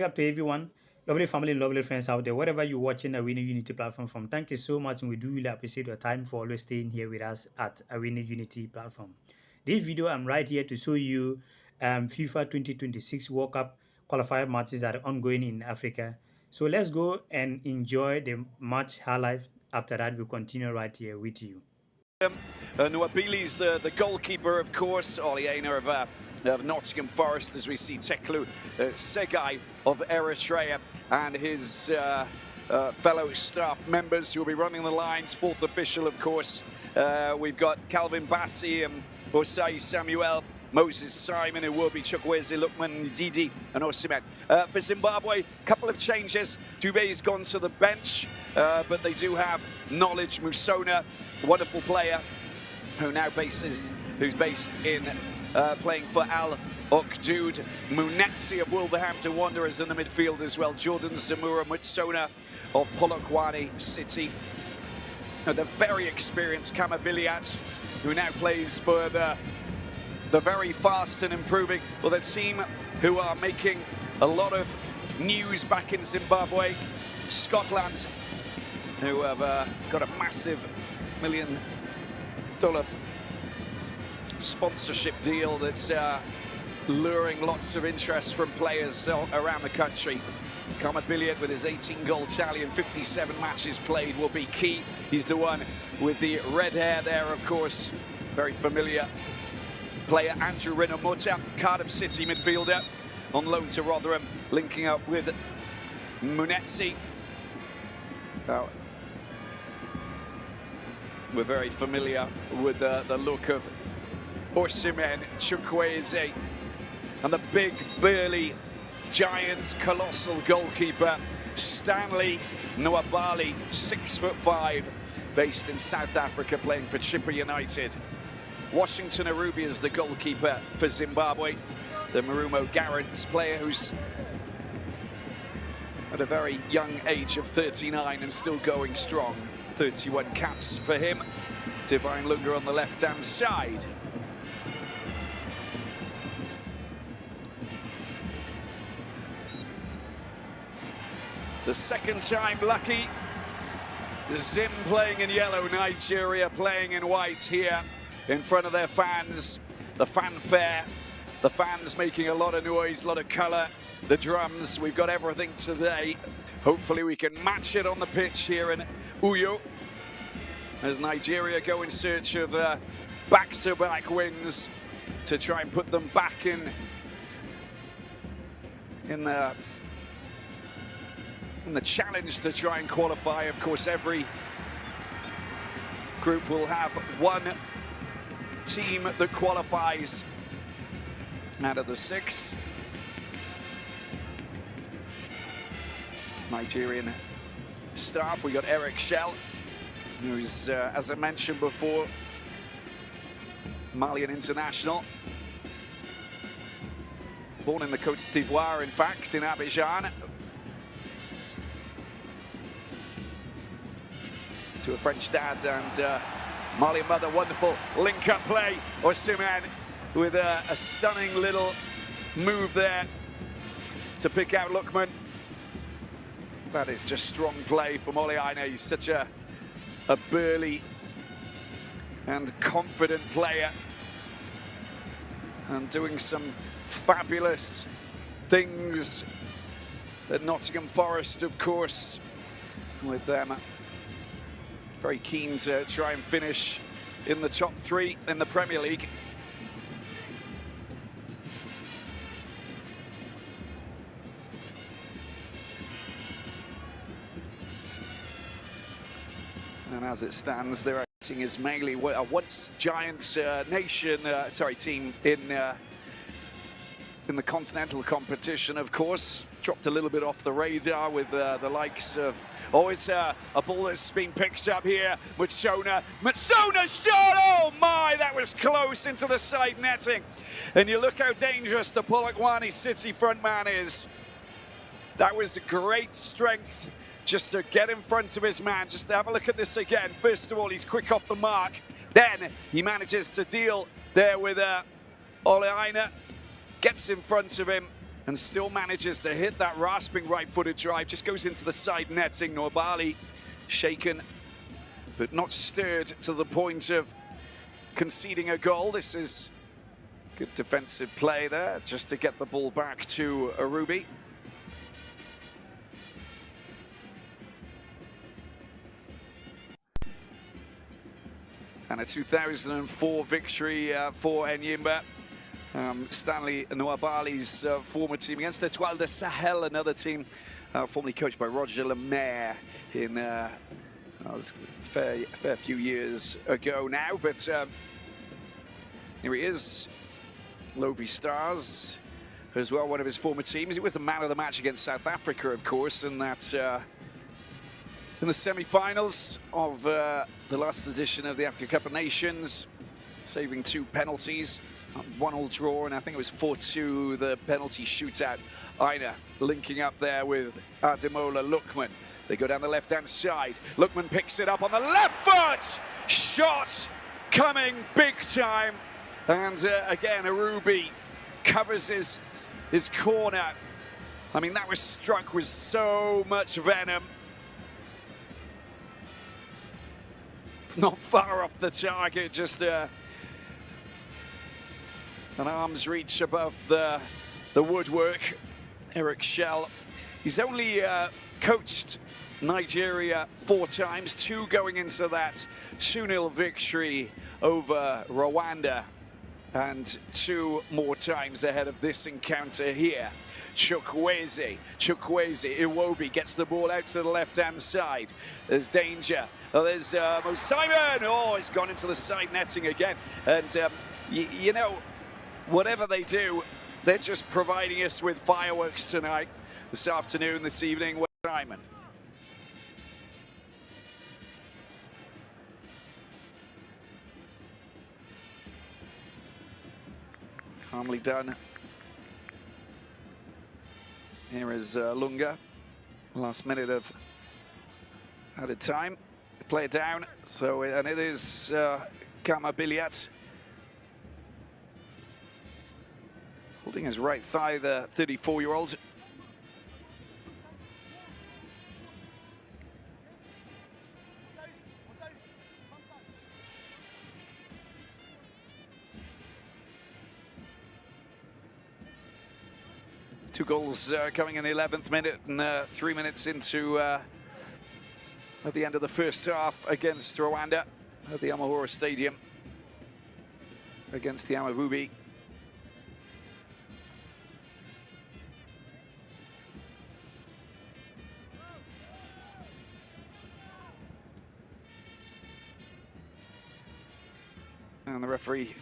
Up to everyone, lovely family, lovely friends out there, wherever you're watching Awini Unity platform from. Thank you so much, and we do really appreciate your time for always staying here with us at Awini Unity platform. This video, I'm right here to show you FIFA 2026 World Cup qualifier matches that are ongoing in Africa. So let's go and enjoy the match highlight. After that, we'll continue right here with you. Nwabili's the goalkeeper, of course. Oliena of Nottingham Forest, as we see Teklu Segai of Eritrea and his fellow staff members who will be running the lines. Fourth official, of course. We've got Calvin Bassi and Osai Samuel, Moses Simon, Iwobi, Chukwueze, Lukman, Didi, and Osimhen. For Zimbabwe, a couple of changes. Dubé's gone to the bench, but they do have Knowledge Musona, wonderful player who now who's based in playing for Al Okdud. Munetsi of Wolverhampton Wanderers in the midfield as well. Jordan Zamura Mutsona of Polokwane City. And the very experienced Kamabiliat, who now plays for the very fast and improving, well, the team who are making a lot of news back in Zimbabwe, Scotland, who have got a massive $1 million sponsorship deal that's luring lots of interest from players around the country. Kamabiliat, with his 18-goal tally and 57 matches played, will be key. He's the one with the red hair there, of course. Very familiar player. Andrew Rinomota, Cardiff City midfielder, on loan to Rotherham, linking up with Munetsi. We're very familiar with the look of Osimhen, Chukwueze, and the big, burly, giant, colossal goalkeeper, Stanley Nwabali, 6'5", based in South Africa, playing for Chippa United. Washington Arubi is the goalkeeper for Zimbabwe, the Marumo Gallants player who's at a very young age of 39 and still going strong. 31 caps for him. Divine Lunga on the left-hand side. The second time lucky. Zim playing in yellow, Nigeria playing in white here in front of their fans. The fanfare, the fans making a lot of noise, a lot of colour. The drums, we've got everything today. Hopefully we can match it on the pitch here in Uyo, as Nigeria go in search of back-to-back wins to try and put them back in the challenge to try and qualify. Of course, every group will have one team that qualifies out of the 6. Nigerian staff, we got Eric Shell, who's, as I mentioned before, Malian international. Born in the Côte d'Ivoire, in fact, in Abidjan. To a French dad and Malian mother. Wonderful link-up play. Osimhen with a stunning little move there to pick out Lukman. That is just strong play from Oliena. He's such a burly and confident player, and doing some fabulous things at Nottingham Forest, of course, with them very keen to try and finish in the top 3 in the Premier League. And as it stands, their acting is mainly a once giant team in the continental competition, of course. Dropped a little bit off the radar with the likes of, it's a ball that's been picked up here. Mutsona shot, oh my, that was close into the side netting. And you look how dangerous the Polokwane City front man is. That was great strength, just to get in front of his man. Just to have a look at this again. First of all, he's quick off the mark. Then he manages to deal there with Oliena, gets in front of him, and still manages to hit that rasping right-footed drive. Just goes into the side netting. Nwabali shaken, but not stirred to the point of conceding a goal. This is good defensive play there, just to get the ball back to Arubi. And a 2004 victory for Enyimba. Stanley Nwabali's former team against Etoile de Sahel, another team formerly coached by Roger Lemaire in a fair few years ago now. But here he is, Lobi Stars as well, one of his former teams. He was the man of the match against South Africa, of course, in that in the semi-finals of the last edition of the Africa Cup of Nations, saving 2 penalties. 1-1 draw, and I think it was 4-2 the penalty shootout. Aina linking up there with Ademola Lookman. They go down the left-hand side. Lookman picks it up on the left foot! Shot coming big time. And again, Arubi covers his corner. I mean, that was struck with so much venom. Not far off the target, just an arm's reach above the woodwork. Eric Shell, he's only coached Nigeria 4 times, 2 going into that 2-0 victory over Rwanda, and 2 more times ahead of this encounter here. Chukwueze, Iwobi gets the ball out to the left-hand side. There's danger. There's Mo Simon. Oh, it's gone into the side netting again. And you know, whatever they do, they're just providing us with fireworks tonight, this afternoon, this evening. Simon. Calmly done. Here is Lunga. Last minute of added time. Play it down. So, and it is Kama Biliat. Holding his right thigh, the 34-year-old. Two goals coming in the 11th minute and 3 minutes into at the end of the first half against Rwanda at the Amahoro Stadium against the Amavubi. And the referee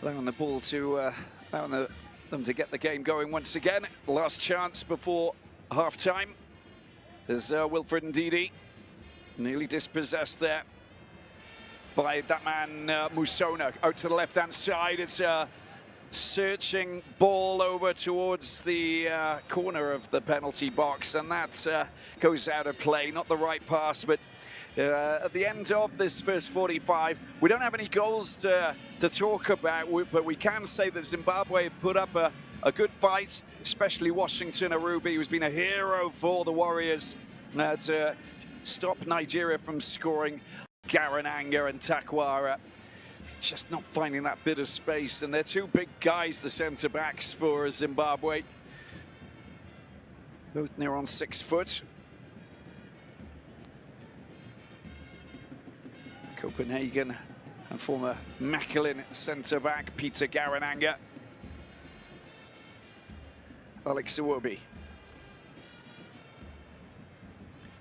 allowing the ball to allowing them to get the game going once again. Last chance before half-time. There's Wilfred Ndidi, nearly dispossessed there by that man Musona. Out to the left-hand side. It's a searching ball over towards the corner of the penalty box, and that goes out of play. Not the right pass, but at the end of this first 45, we don't have any goals to talk about, but we can say that Zimbabwe put up a good fight, especially Washington Arubi, who's been a hero for the Warriors to stop Nigeria from scoring. Garananga and Takwara just not finding that bit of space, and they're 2 big guys, the centre-backs for Zimbabwe. Both near on 6 foot. Copenhagen and former Mechelen centre-back Peter Garananga. Alex Iwobi.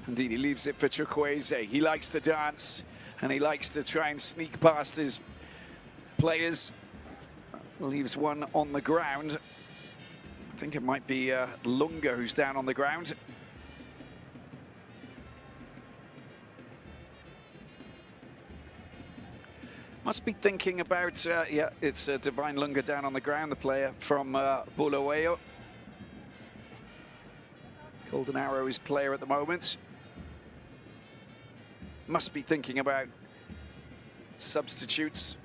Indeed, he leaves it for Chukwueze. He likes to dance, and he likes to try and sneak past his players. Leaves one on the ground. I think it might be Lunga who's down on the ground. Must be thinking about, yeah, it's Divine Lunga down on the ground, the player from Bulawayo. Golden Arrow's player at the moment. Must be thinking about substitutes,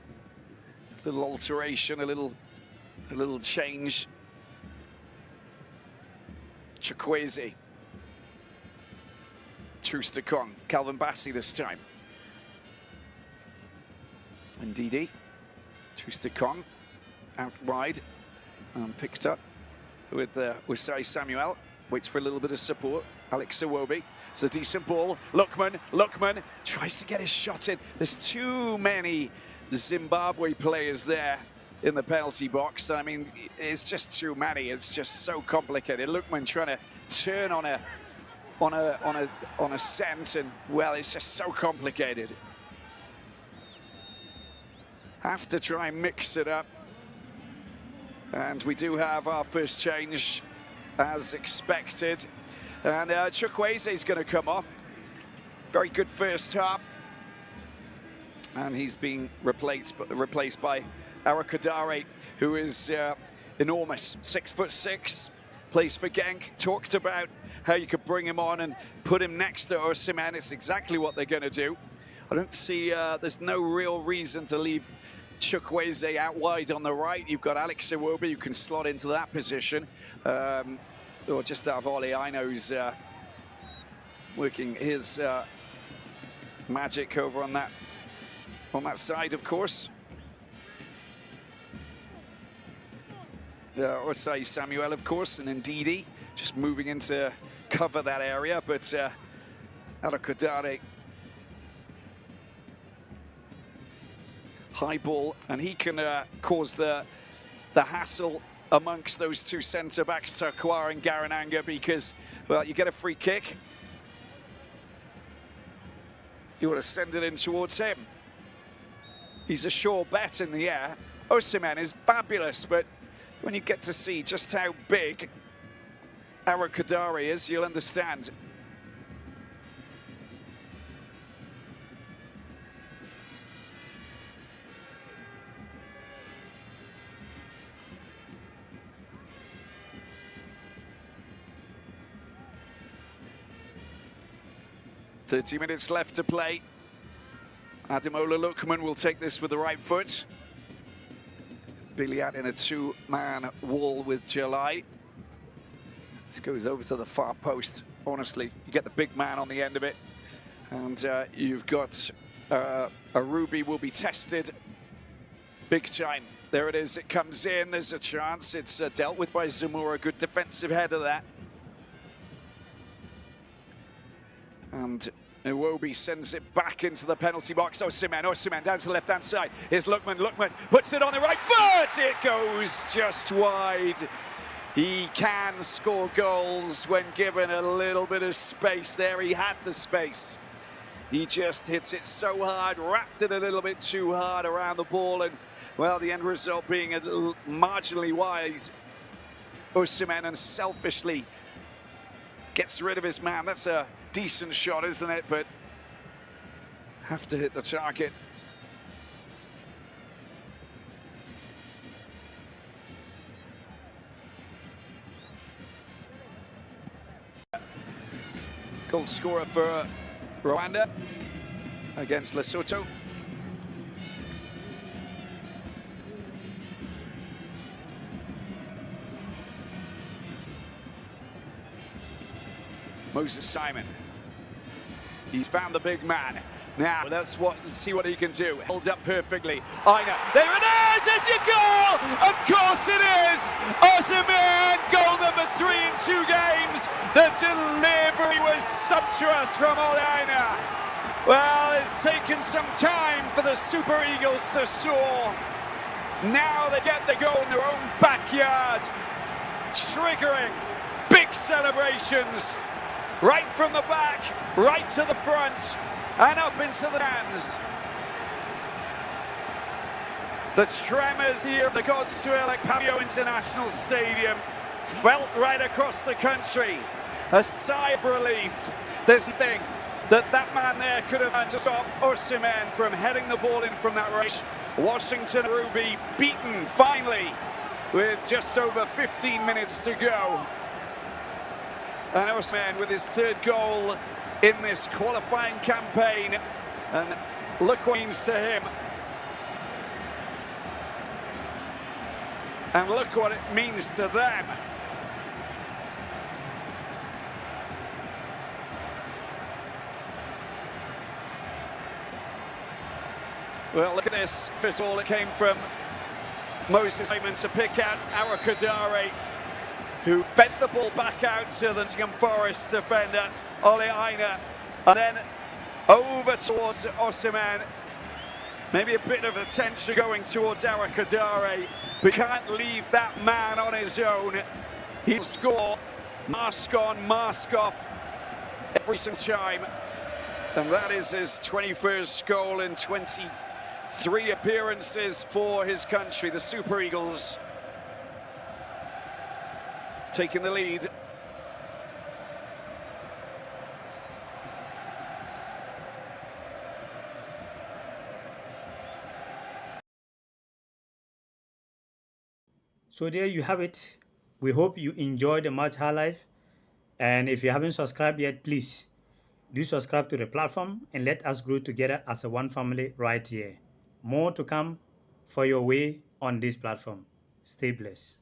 a little alteration, a little change Chukwueze. Trooster Kong. Calvin Bassey this time. And Ndidi. Trooster Kong out wide. Picked up with Sai Samuel. Waits for a little bit of support. Alex Iwobi. It's a decent ball. Lookman tries to get his shot in. There's too many Zimbabwe players there in the penalty box. I mean, it's just too many. It's just so complicated. Lookman trying to turn on a scent, and well, it's just so complicated. Have to try and mix it up. And we do have our first change as expected. And Chukwueze is going to come off. Very good first half. And he's being replaced by Arakadare, who is enormous. 6'6", plays for Genk. Talked about how you could bring him on and put him next to Osimhen. It's exactly what they're going to do. I don't see, there's no real reason to leave Chukwueze out wide on the right. You've got Alex Iwobi who can slot into that position. Or just out of Awini's working his magic over on that side, of course. Or say Samuel, of course, and Ndidi just moving in to cover that area, but Arakadare high ball, and he can cause the hassle amongst those two centre-backs, Turquoise and Garananga, because, well, you get a free kick. You want to send it in towards him. He's a sure bet in the air. Osimhen is fabulous, but when you get to see just how big Arakadare is, you'll understand. .30 minutes left to play. Ademola Lookman will take this with the right foot. Billiat in a two-man wall with Jalai. This goes over to the far post. Honestly, you get the big man on the end of it. And you've got Arubi will be tested big time. There it is, it comes in, there's a chance. It's dealt with by Zamora, good defensive header there. And Iwobi sends it back into the penalty box. Osimhen down to the left-hand side. Here's Lookman puts it on the right foot. It goes just wide. He can score goals when given a little bit of space there. He had the space. He just hits it so hard, wrapped it a little bit too hard around the ball, and, well, the end result being a little marginally wide. Osimhen unselfishly gets rid of his man. That's a decent shot, isn't it? But have to hit the target. Goal scorer for Rwanda against Lesotho. Moses Simon. He's found the big man. Now, let's see what he can do. Held up perfectly. Aina, there it is! It's your goal! Of course it is! Osimhen, goal number 3 in 2 games. The delivery was sumptuous from Aina. Well, it's taken some time for the Super Eagles to soar. Now they get the goal in their own backyard, triggering big celebrations. Right from the back, right to the front, and up into the stands. The tremors here at the Godswill Pavio International Stadium felt right across the country. A sigh of relief. There's nothing that man there could have done to stop Osimhen from heading the ball in from that range. Washington Ruby beaten finally with just over 15 minutes to go. And Osimhen with his 3rd goal in this qualifying campaign. And look what it means to him. And look what it means to them. Well, look at this. First of all, it came from Moses Simon to pick out Arakadare, who fed the ball back out to the Nottingham Forest defender, Awini, and then over towards Osimhen. Maybe a bit of attention going towards Arakadare, but can't leave that man on his own. He'll score mask on, mask off every single time. And that is his 21st goal in 23 appearances for his country, the Super Eagles. Taking the lead. So there you have it. We hope you enjoyed the match highlight. And if you haven't subscribed yet, please do subscribe to the platform and let us grow together as a one family right here. More to come for your way on this platform. Stay blessed.